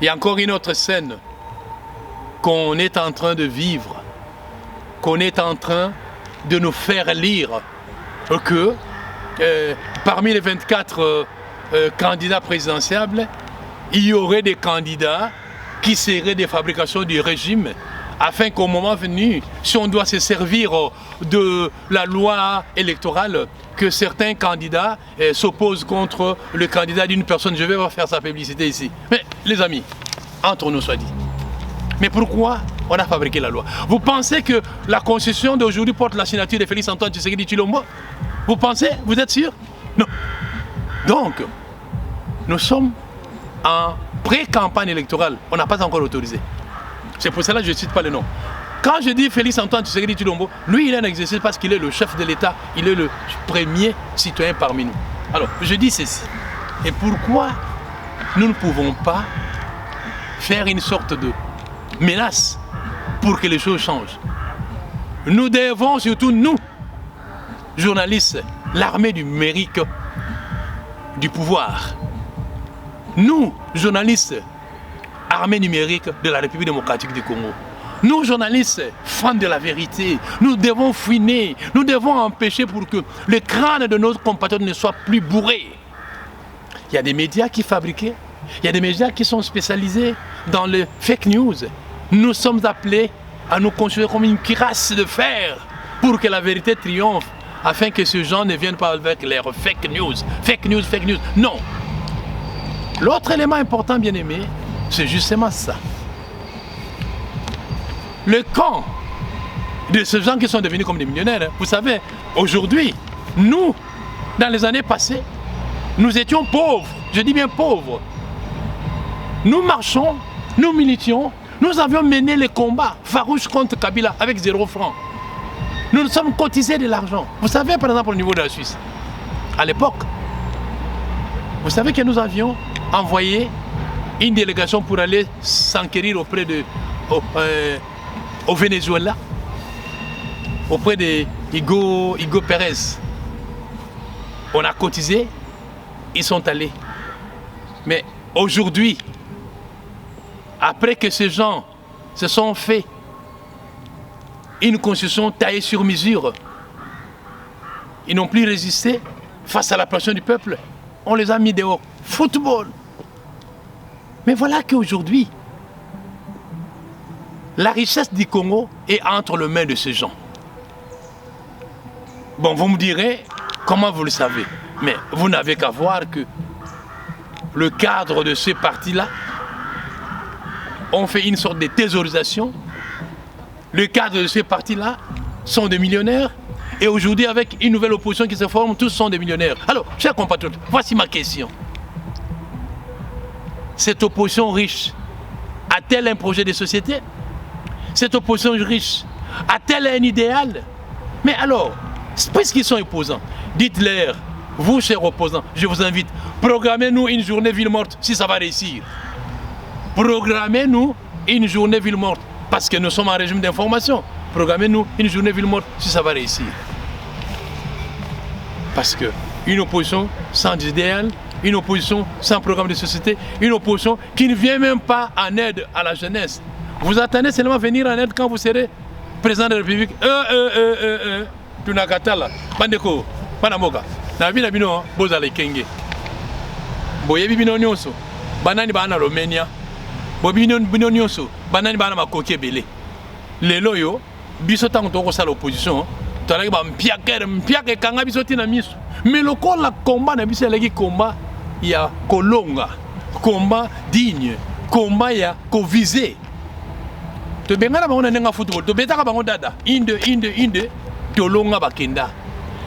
Il y a encore une autre scène qu'on est en train de vivre, qu'on est en train de nous faire lire que parmi les 24 candidats présidentiels, il y aurait des candidats qui seraient des fabrications du régime afin qu'au moment venu, si on doit se servir de la loi électorale, que certains candidats s'opposent contre le candidat d'une personne. Je vais pas faire sa publicité ici. Mais les amis, entre nous soit dit. Mais pourquoi on a fabriqué la loi? Vous pensez que la Constitution d'aujourd'hui porte la signature de Félix Antoine Tshisekedi Tshilombo? Vous pensez? Vous êtes sûr? Non. Donc, nous sommes en pré-campagne électorale. On n'a pas encore autorisé. C'est pour cela que je ne cite pas le nom. Quand je dis Félix Antoine Tshisekedi Tshilombo, lui il est un exercice parce qu'il est le chef de l'État, il est le premier citoyen parmi nous. Alors, je dis ceci. Et pourquoi nous ne pouvons pas faire une sorte de menace pour que les choses changent? Nous devons, surtout nous, journalistes, l'armée du numérique du pouvoir. Nous, journalistes, armée numérique de la République démocratique du Congo. Nous, journalistes, fans de la vérité, nous devons fouiner, nous devons empêcher pour que le crâne de nos compatriotes ne soit plus bourré. Il y a des médias qui fabriquent, il y a des médias qui sont spécialisés dans les fake news. Nous sommes appelés à nous considérer comme une cuirasse de fer pour que la vérité triomphe, afin que ces gens ne viennent pas avec leurs fake news. Fake news, fake news. Non. L'autre élément important, bien aimé, c'est justement ça. Le camp de ces gens qui sont devenus comme des millionnaires, vous savez, aujourd'hui, nous, dans les années passées, nous étions pauvres, je dis bien pauvres. Nous marchons, nous militions, nous avions mené les combats farouches contre Kabila avec 0 franc. Nous nous sommes cotisés de l'argent. Vous savez, par exemple, au niveau de la Suisse, à l'époque, vous savez que nous avions envoyé une délégation pour aller s'enquérir auprès de... au Venezuela, auprès de Hugo Pérez. On a cotisé, ils sont allés. Mais aujourd'hui, après que ces gens se sont fait une constitution taillée sur mesure, ils n'ont plus résisté face à la pression du peuple. On les a mis dehors. Football. Mais voilà qu'aujourd'hui, la richesse du Congo est entre les mains de ces gens. Bon, vous me direz, comment vous le savez? Mais vous n'avez qu'à voir que le cadre de ces partis-là ont fait une sorte de thésaurisation. Le cadre de ces partis-là sont des millionnaires. Et aujourd'hui, avec une nouvelle opposition qui se forme, tous sont des millionnaires. Alors, chers compatriotes, voici ma question. Cette opposition riche a-t-elle un projet de société? Cette opposition riche a-t-elle un idéal? Mais alors, puisqu'ils sont opposants, dites-leur, vous chers opposants, je vous invite, programmez-nous une journée ville morte si ça va réussir. Programmez-nous une journée ville morte parce que nous sommes en régime d'information. Programmez-nous une journée ville morte si ça va réussir. Parce qu'une opposition sans idéal, une opposition sans programme de société, une opposition qui ne vient même pas en aide à la jeunesse. Vous attendez seulement venir en aide quand vous serez président de la République. Tunakatala, Bandeko, Panamoka, Nabina Bino, Bozale Kenge. Boyebi Bino Nyoso, Banani Bana Romania, Bobino Bino Nyoso, Banani Bana Makoke Bele. Les loyaux, Bisotan Toko Sal opposition, Tareba Mpiake Kanga Bisoti Namis. Mais le corps la combat n'a pas combat, il y a Kolonga, combat digne, combat il y a visé. To benga na bango na football, to betaka bango dada, inde, to longa bakenda.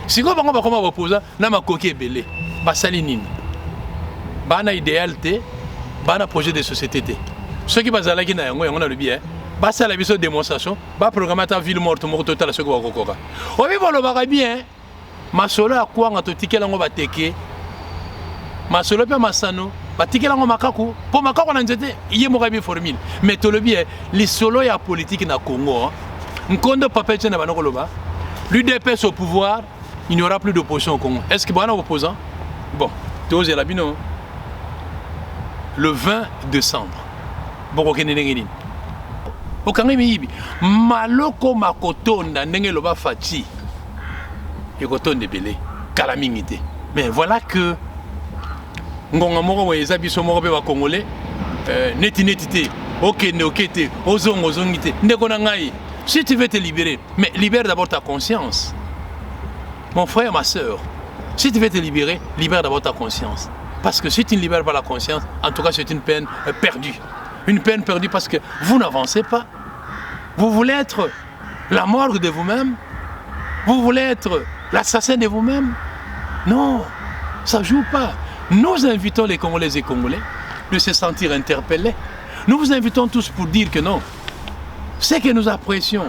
Siko bango bakoma oposa na makoki ebele, basali nini. Bana idéal te, bana projet de société te. Ceux qui bazala ki na yango na le bien, basala biso démonstration, ba programme ta ville morte moko total ce ko bakokoka. Obi bolo baka bien, masolo akwanga to tikela ngo bateke. Masolo pe masano batikela ngo makaku po makaku na nzete iye mokabi formule mais to le bien les solo ya politique na Congo nkondo papa tena banoko loba l'UDPS au pouvoir il n'y aura plus d'opposition au Congo. Est-ce que bana opposant? Bon, tozé la bino le 20 décembre boko kenene ngini okanga miyibi maloko makotonda ndenge loba fati ekotonde belé kala mingité. Mais voilà que ngonga moko boye eza biso moko pe ba congolais neti te okende te ozongi te ndeko na ngai. Si tu veux te libérer, mais libère d'abord ta conscience. Mon frère, ma soeur, si tu veux te libérer, libère d'abord ta conscience. Parce que si tu ne libères pas la conscience, en tout cas c'est une peine perdue. Une peine perdue parce que vous n'avancez pas. Vous voulez être la morgue de vous-même. Vous voulez être l'assassin de vous-même. Non, ça ne joue pas. Nous invitons les Congolaises et Congolais de se sentir interpellés. Nous vous invitons tous pour dire que non. ce que nous apprécions,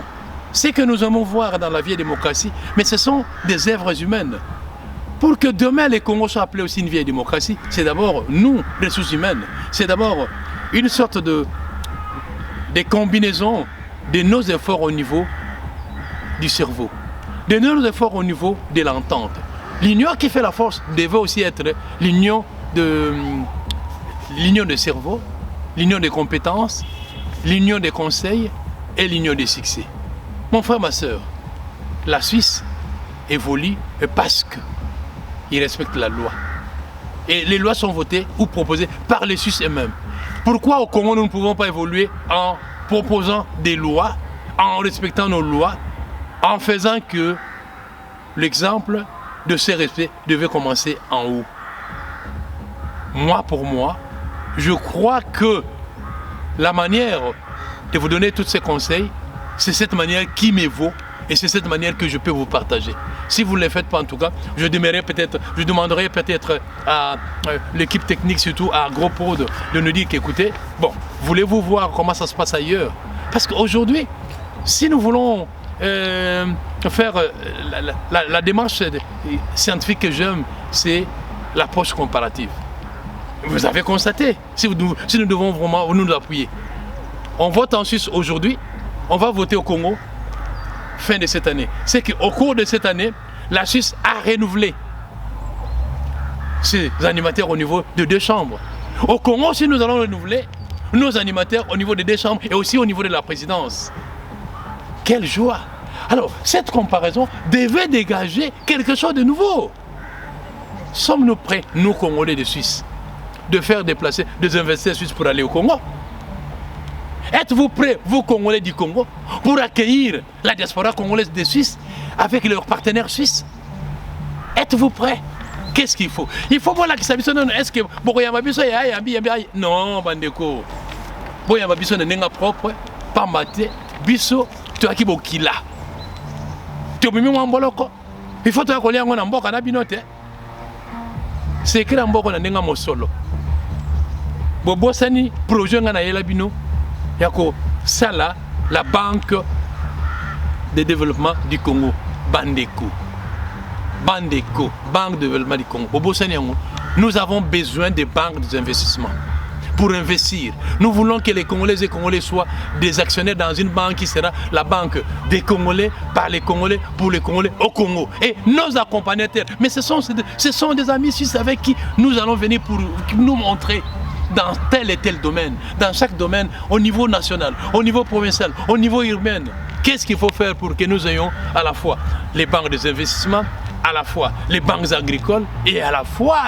ce que nous aimons voir dans la vieille démocratie, mais ce sont des œuvres humaines. Pour que demain les Congos soient appelés aussi une vieille démocratie, c'est d'abord nous, les ressources humaines, c'est d'abord une sorte de combinaison de nos efforts au niveau du cerveau, de nos efforts au niveau de l'entente. L'union qui fait la force devait aussi être l'union de cerveau, l'union des compétences, l'union des conseils et l'union des succès. Mon frère, ma soeur, la Suisse évolue parce qu'ils respectent la loi. Et les lois sont votées ou proposées par les Suisses eux-mêmes. Pourquoi au Congo nous ne pouvons pas évoluer en proposant des lois, en respectant nos lois, en faisant que l'exemple de ce respect devait commencer en haut? Moi, pour moi, je crois que la manière de vous donner tous ces conseils, c'est cette manière qui me vaut et c'est cette manière que je peux vous partager. Si vous ne les faites pas en tout cas, je demanderai peut-être à l'équipe technique, surtout à Gros de nous dire qu'écoutez, bon, voulez-vous voir comment ça se passe ailleurs? Parce qu'aujourd'hui, si nous voulons faire la démarche scientifique que j'aime, c'est l'approche comparative. Vous avez constaté, si nous devons vraiment nous appuyer. On vote en Suisse aujourd'hui, on va voter au Congo fin de cette année. C'est qu'au cours de cette année, la Suisse a renouvelé ses animateurs au niveau de 2 chambres. Au Congo, si nous allons renouveler nos animateurs au niveau de 2 chambres et aussi au niveau de la présidence. Quelle joie! Alors, cette comparaison devait dégager quelque chose de nouveau. Sommes-nous prêts, nous Congolais de Suisse, de faire déplacer des investisseurs suisses pour aller au Congo? Êtes-vous prêts, vous Congolais du Congo, pour accueillir la diaspora congolaise de Suisse avec leurs partenaires suisses? Êtes-vous prêts? Qu'est-ce qu'il faut? Il faut voir la question. Est-ce que non, bandeko. Boyamba biso na nenga propre, pas maté, biso toi qui bokila. Tu mimi mboloko. Il faut toi kolia ngona mboka na binote. C'est que la mboka na nenga mosolo. Bobosani projet ngana yela bino. Yako sala la banque de développement du Congo, Bandeko, banque de développement du Congo. Nous avons besoin de banques d'investissement pour investir. Nous voulons que les Congolais et Congolais soient des actionnaires dans une banque qui sera la banque des Congolais, par les Congolais, pour les Congolais au Congo. Et nos accompagnateurs, mais ce sont des amis suisses avec qui nous allons venir pour nous montrer dans tel et tel domaine, dans chaque domaine, au niveau national, au niveau provincial, au niveau urbain. Qu'est-ce qu'il faut faire pour que nous ayons à la fois les banques des investissements, à la fois les banques agricoles et à la fois.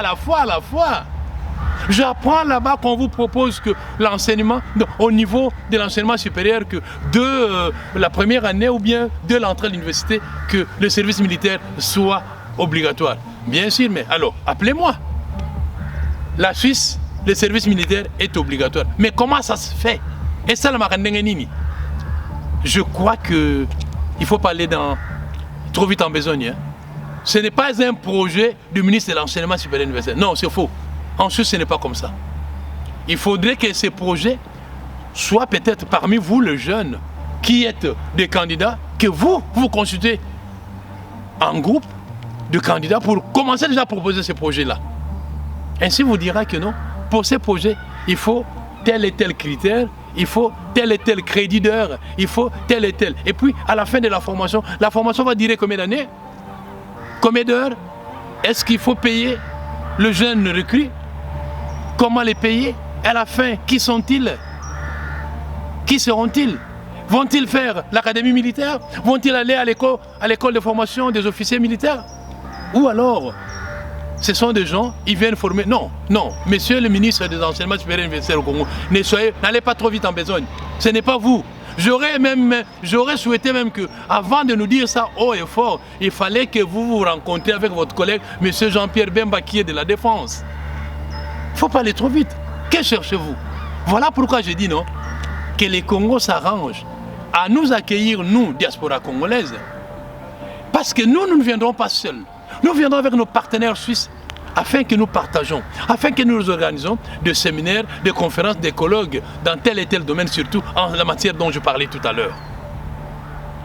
J'apprends là-bas qu'on vous propose que l'enseignement, au niveau de l'enseignement supérieur, que de la première année ou bien de l'entrée à l'université, que le service militaire soit obligatoire. Bien sûr, mais alors, appelez-moi. La Suisse, le service militaire est obligatoire. Mais comment ça se fait? Et ça, je crois qu'il ne faut pas aller trop vite en besogne. Hein. Ce n'est pas un projet du ministre de l'Enseignement supérieur universitaire. Non, c'est faux. En Suisse, ce n'est pas comme ça. Il faudrait que ces projets soient peut-être parmi vous, les jeunes, qui êtes des candidats, que vous consultez en groupe de candidats pour commencer déjà à proposer ces projets-là. Ainsi, vous direz que non. Pour ces projets, il faut tel et tel critère, il faut tel et tel crédit d'heure, il faut tel et tel. Et puis, à la fin de la formation va durer combien d'années? Combien d'heures? Est-ce qu'il faut payer le jeune recrue? Comment les payer? À la fin, qui sont-ils? Qui seront-ils? Vont-ils faire l'académie militaire? Vont-ils aller à l'école de formation des officiers militaires? Ou alors, ce sont des gens, ils viennent former. Non, monsieur le ministre des Enseignements supérieurs universitaires au Congo, n'allez pas trop vite en besogne. Ce n'est pas vous. J'aurais souhaité même que, avant de nous dire ça haut et fort, il fallait que vous vous rencontriez avec votre collègue, monsieur Jean-Pierre Bemba, qui est de la Défense. Il ne faut pas aller trop vite. Que cherchez-vous? Voilà pourquoi je dis non, que les Congos s'arrangent à nous accueillir, nous, diaspora congolaise. Parce que nous ne viendrons pas seuls. Nous viendrons avec nos partenaires suisses afin que nous partageons, afin que nous organisons des séminaires, des conférences, des colloques dans tel et tel domaine, surtout en la matière dont je parlais tout à l'heure.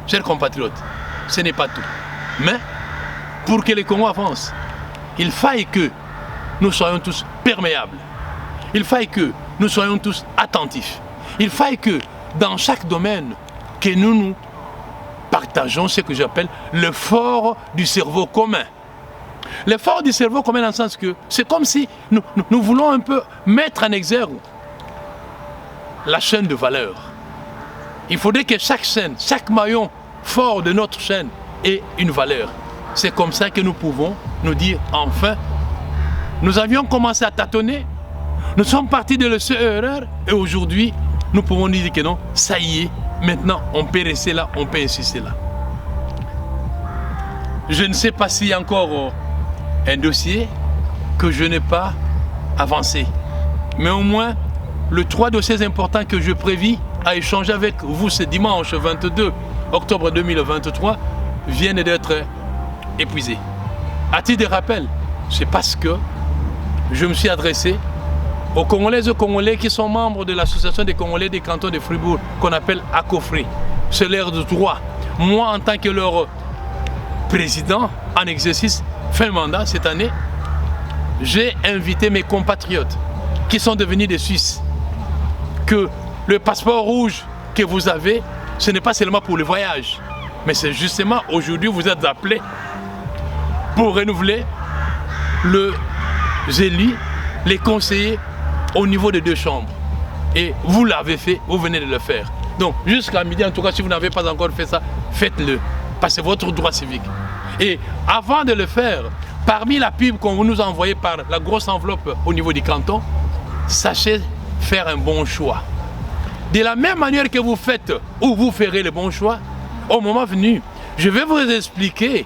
Chers compatriotes, ce n'est pas tout. Mais pour que le Congo avance, il faille que nous soyons tous perméables. Il faille que nous soyons tous attentifs. Il faille que dans chaque domaine, que nous partageons ce que j'appelle l'effort du cerveau commun. L'effort du cerveau commun dans le sens que c'est comme si nous voulons un peu mettre en exergue la chaîne de valeur. Il faudrait que chaque chaîne, chaque maillon fort de notre chaîne ait une valeur. C'est comme ça que nous pouvons nous dire enfin, nous avions commencé à tâtonner, nous sommes partis de cette erreur et aujourd'hui nous pouvons dire que non, ça y est, maintenant on peut rester là, on peut insister là. Je ne sais pas s'il y a encore un dossier que je n'ai pas avancé. Mais au moins, les 3 dossiers importants que je prévis à échanger avec vous ce dimanche 22 octobre 2023 viennent d'être épuisés. À titre de rappel, c'est parce que je me suis adressé aux Congolaises et aux Congolais qui sont membres de l'association des Congolais des cantons de Fribourg, qu'on appelle ACOFRI. C'est leur droit. Moi, en tant que leur président en exercice, fin mandat cette année, j'ai invité mes compatriotes qui sont devenus des Suisses que le passeport rouge que vous avez, ce n'est pas seulement pour le voyage, mais c'est justement aujourd'hui vous êtes appelés pour renouveler les élus, les conseillers au niveau des 2 chambres. Et vous l'avez fait, vous venez de le faire. Donc jusqu'à midi, en tout cas, si vous n'avez pas encore fait ça, faites-le, parce que c'est votre droit civique. Et avant de le faire, parmi la pub qu'on nous a envoyée par la grosse enveloppe au niveau du canton, sachez faire un bon choix. De la même manière que vous faites ou vous ferez le bon choix, au moment venu, je vais vous expliquer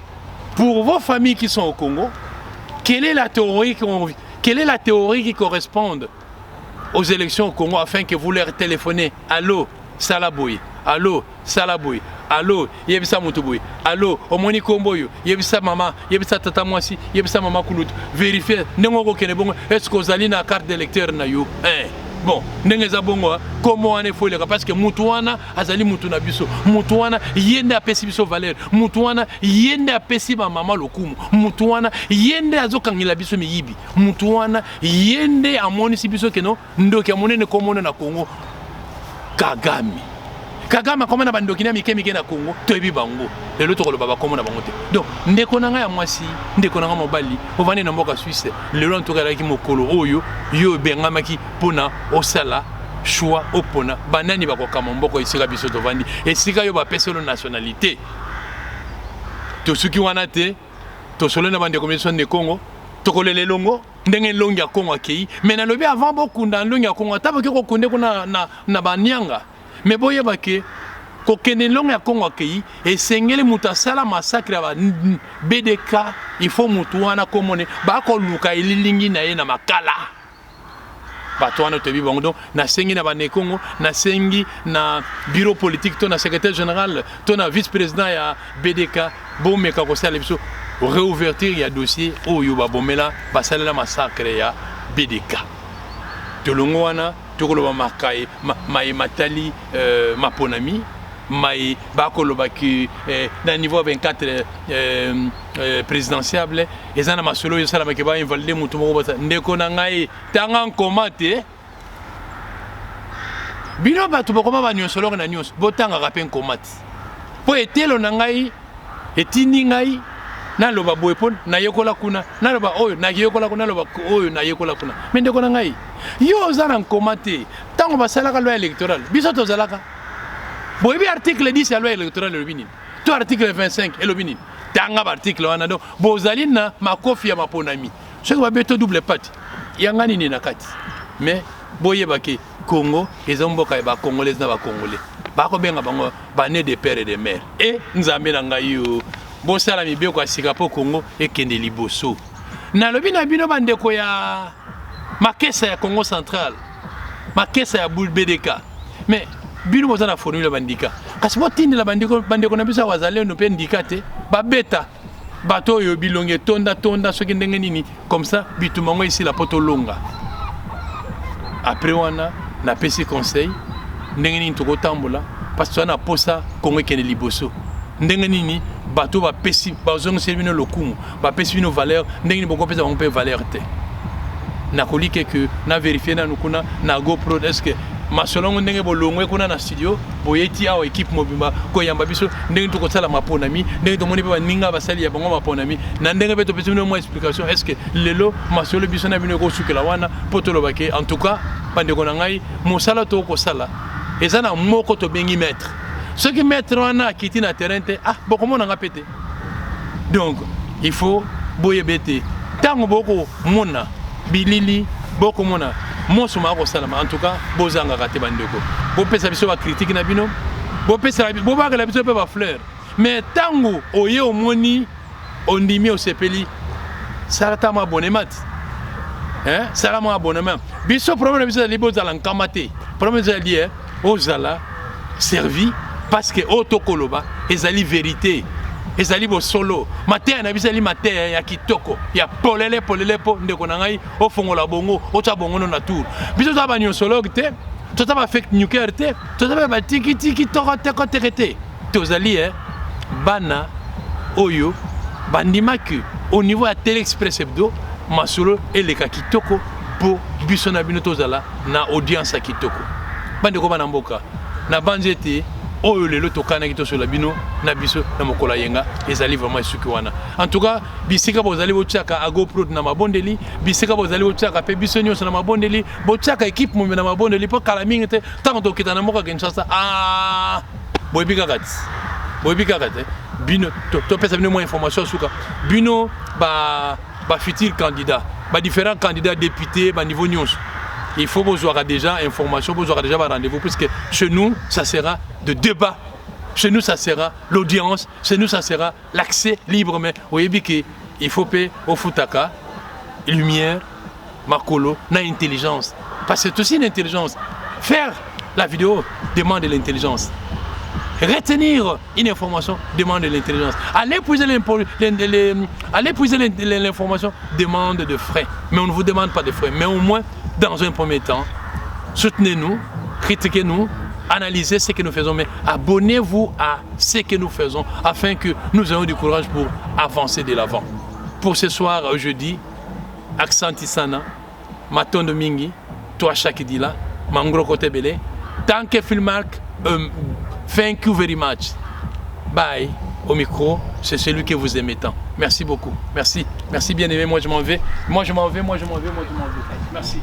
pour vos familles qui sont au Congo, quelle est la théorie qui correspond aux élections au Congo afin que vous leur téléphonez. Allô, Salaboui. Allô, Salaboui. Allô, yebisa mutuboui. Allô, omoni komboyo. Yebisa maman, yebisa tata mwasi, yebisa maman kulut. Vérifiez, n'engo kene bongo, est-ce que vous allez na carte d'électeur na yo? Bon, n'engeza bongo, comment on est folie parce que mutuana azali mutuna biso. Mutuana yende apesi biso valeur. Mutuana yende apesi ma maman lokumu. Mutuana yende azokangila biso miyibi. Mutuana yende amoni si biso keno ndoki amone ne komona na Congo. Kagame comme na bandoki na mike na Congo, toyebi bango. Lelo to koloba bakoma na bango te. Donc ndeko nanga ya mwasi, ndeko nanga mobali, ovani na mboka Suisse, lelo ntokala ki mokolo oyo yo bengamaki pona osala choix opona banani bakokama mboko isika biso tovandi esika yo bapeselo nationalité. To suki wana te, to solo na bande commission de Congo, to kolele longo ndenge longi ya Congo akei, mais na lobi avant bokunda longi ya Congo taboki ko kunde kuna na banyanga. Mais boye bake ko kene longi ya Congo akei et sengele mutasala massacre ba BDK, il faut mutu wana komone ba ko luka ililingi na ye na makala. Bato wana tobi bango donc na sengi na bane Congo, na sengi na bureau politique to na secrétaire général, to na vice-président ya BDK, bo meka ko sala biso réouverture ya dossier oyo ba bomela ba sala la massacre ya BDK. Tolongo wana tokoloba makai mai matali maponami mai bakoloba ki na niveau 24 présidentiable ezana masolo yo sala bakeba invalider mutu moko bata ndeko na ngai tanga nkomate bino bato bokoma ba nyosolo na nyos botanga rapen komate po etelo na ngai etini ngai na loba boepon na yekola kuna na loba oyo na yekola kuna loba oyo na yekola kuna mendeko na ngai yo zana nkomate tango basalaka loi électorale biso tozalaka boyebi article 10 ya loi électorale elobini to article 25 elobini tanga article wana donc bozali na makofi ya maponami soki babeto double pati yanga nini na kati mais boyebake Congo eza mboka ya bakongolais na bakongolais bakobenga bango bane de père et de mère et nzambe na ngai yo bosala mibeko ya sika po Congo ekende liboso nalobi na bino bandeko ya makesa ya Congo central makesa ya boule BDK mais bino boza na formule bandika kasi botindi la bandeko na biso wazalendo pe ndika te babeta bateau yo bilonge tonda soki ndenge nini comme ça bitumango ici la poto longa après wana na pesi conseil ndenge nini tokotambola parce que na posa kongo kene liboso ndenge nini bateau ba pesi bazongo selvino lokumu ba pesi bino valeur ndenge nini boko pesa on peut valeur te na kolike que na vérifier na nukuna na GoPro est-ce que masolongo ndenge bolongwe kuna na studio boyeti awa équipe mobimba ko yamba biso ndenge to kosala maponami ndenge to moni ba ninga basali ya bango maponami na ndenge beto pesi no mo explication est-ce que lelo masolo biso na bino ko sukela wana potolo bake en tout cas bande ko ngai mosala to ko sala ezana moko to bengi maître ce qui maître wana kiti na terrain te ah boko mona nga pété donc il faut boyebete tango boko mona bilili boko mona mosu mako salama en tout cas bozanga kate bandeko bo pesa biso ba critique na bino bo pesa bo ba la biso pe ba fleur mais tango oye omoni ondimi o sepeli sarata ma abonnement hein sala ma abonnement biso problème biso li bozala nkamate problème za lié ozala servi parce que otokoloba ezali vérité ezali bo solo matin na bisali matin ya kitoko ya polele po ndeko na ngai ofongola bongo ocha bongo na tour biso za ba nyosologue te to ta ba fake nuclear te to ta ba tiki toko te tozali bana oyo bandimaki au niveau ya Télé Express Hebdo masolo eleka kitoko po biso na bino tozala na audience ya kitoko bandeko bana mboka na banzete oyo lelo tokana kito sur la bino na biso na mokola yenga ezali vraiment suki wana en tout cas bisika bozali bochaka a GoPro na mabondeli bisika bozali bochaka pe biso nyonso na mabondeli bochaka équipe mo na mabondeli po kala mingi te tango tokita na moka Kinshasa ah boybika kati bino to pesa bino mo information suka bino ba futur candidat ba différents candidats députés ba niveau nyonso. Il faut vous aurez déjà information, vous aurez déjà rendez-vous, puisque chez nous, ça sera de débat. Chez nous, ça sera l'audience. Chez nous, ça sera l'accès libre. Mais vous voyez qu'il faut payer au Futaka, lumière, Makolo, na intelligence. Parce que c'est aussi une intelligence. Faire la vidéo demande de l'intelligence. Retenir une information demande de l'intelligence. Aller puiser l'information demande de frais. Mais on ne vous demande pas de frais. Mais au moins, dans un premier temps, soutenez-nous, critiquez-nous, analysez ce que nous faisons, mais abonnez-vous à ce que nous faisons afin que nous ayons du courage pour avancer de l'avant. Pour ce soir, jeudi, Accent Isana, Maton de Mingi, toi Shakidila, Mangro Kotebele, tant que Filmark, thank you very much. Bye. Au micro, c'est celui que vous aimez tant. Merci beaucoup. Merci. Merci bien aimé. Moi je m'en vais. Merci.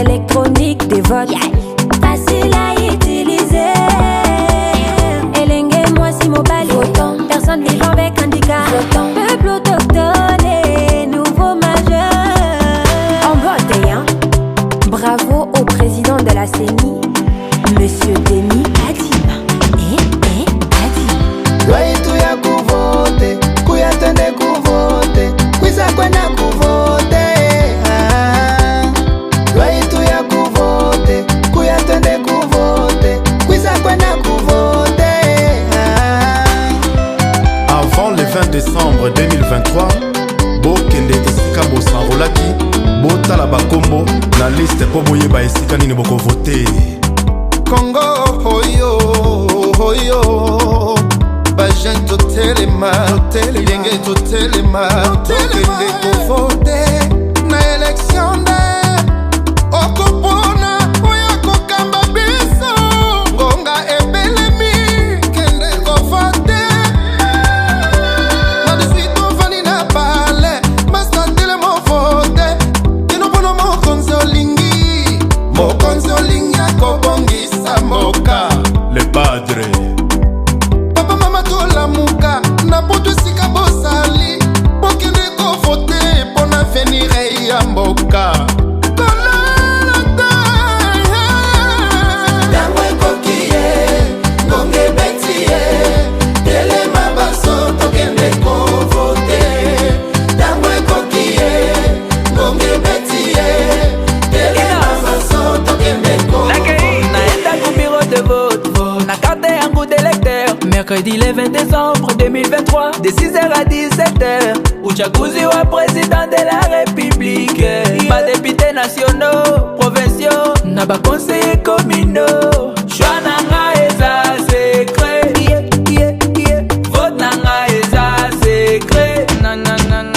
Électro décembre 2023 bokende esika bosanrolaki botala bakombo na liste po boyeba esika nini bokovote. Congo oyo oyo bajen totelema lenge totelema tokende kovote na élection nde okopona oyo kokamba biso ngonga ebelemi kende kovote na desito fani na bale masatele movote inopono mokonzi olingi akobongisa moka le padre papa mama tolamuka na poto esika bosali bokende kovote mpona venire ya mboka kolala te ntango ekoki ye ngonge beti ye telema baso tokende kovote ntango ekoki ye ngonge beti ye telema baso tokende kovote naenda ku bureau de vote na carte yangu d'électeur mercredi le 20 décembre 2023 de 6h à 17h uchaguzi wa président de la république badéputés nationaux provinciaux na baconseillers communaux choix nanga eza secret vote nanga eza secret nanananana.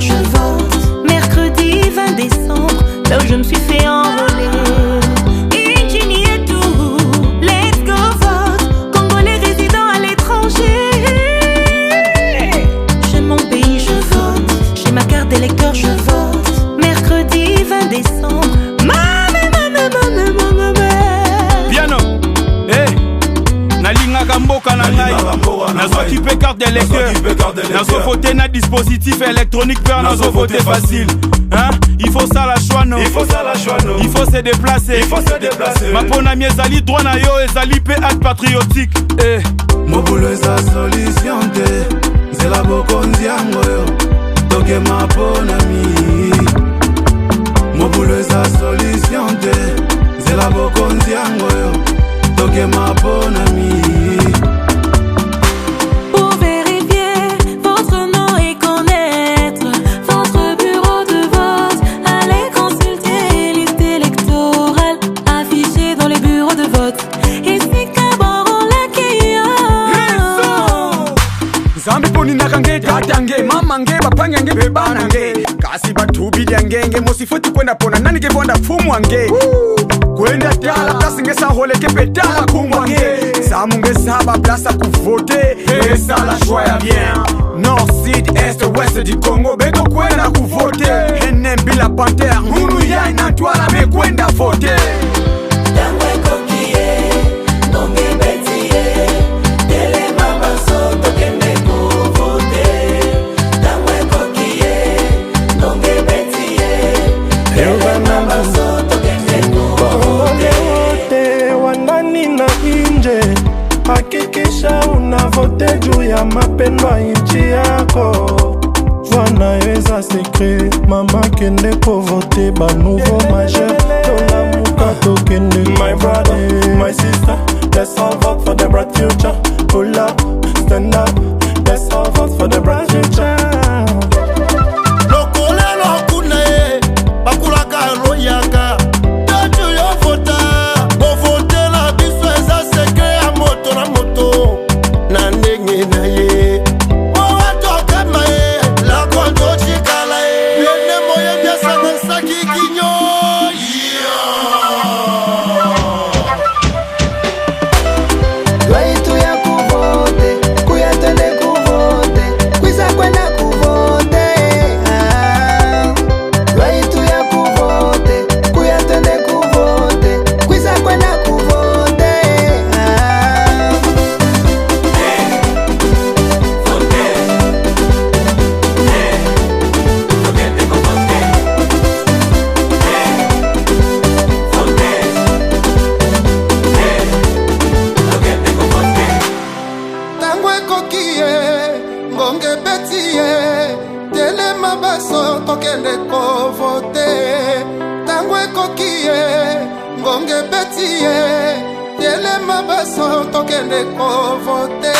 Je vote. Mercredi 20 décembre, là où je me suis fait enrôler. Ingénie et tout, let's go vote. Congolais résidant à l'étranger. Chez mon pays, je vote. Chez ma carte d'électeur, je vote. Mercredi 20 décembre. Piano, nalingaka mboka na ngai nazwaki mpe carte d'électeur nazovote na dispositif électronique mpe nazovote facile hein? Il faut ça la choix non, il faut se déplacer maponami ezali droit na yo ezali mpe acte patriotique mobulu eza solution te nzela bokonzi yango yo toke maponami mobulu eza solution te nzela bokonzi yango yo toke maponami. Pour vérifier votre nom et connaître votre bureau de vote, allez consulter liste électorale affichée dans les bureaux de vote. Et c'est Kaboro Lakia. Zambi poni nakange tatange mamange bapanyange bebanange kasi batubidyange mosifoti kwenda pona nani kebonda fumwange kwenda tala kasi ngesa holeke petala kumwange samunge saba place kuvote esa la choix ya bien nord sud est ouest du Congo beko kwenda kuvote ene bila panter hunu ya inatwala mekwenda vote Tango ekokie ngonge beti ye telema baso tokende kovote Tango ekokie ngonge beti ye telema baso tokende kovote Wanani na inje hakikisha unavote juu ya mapendo ya nchi yako. Vwana eza secret mama kende kovote ba nouveau majeur tolamuka tokende. My brother, my sister, let's all vote for the bright future. Pull up, stand up, let's all vote for the bright future. Lokola lokune bakulaka royaka tatu yo vota vote la biso eza secret ya moto na moto na ndenge na ye owatoka mae la konto chikala ye yone moye biasa na saki kinyo Lwaitu ya kuvote kuyatende kuvote kwisa kwenda kuvote tokende kovote tango ekoki ye ngonge beti ye telema baso tokende kovote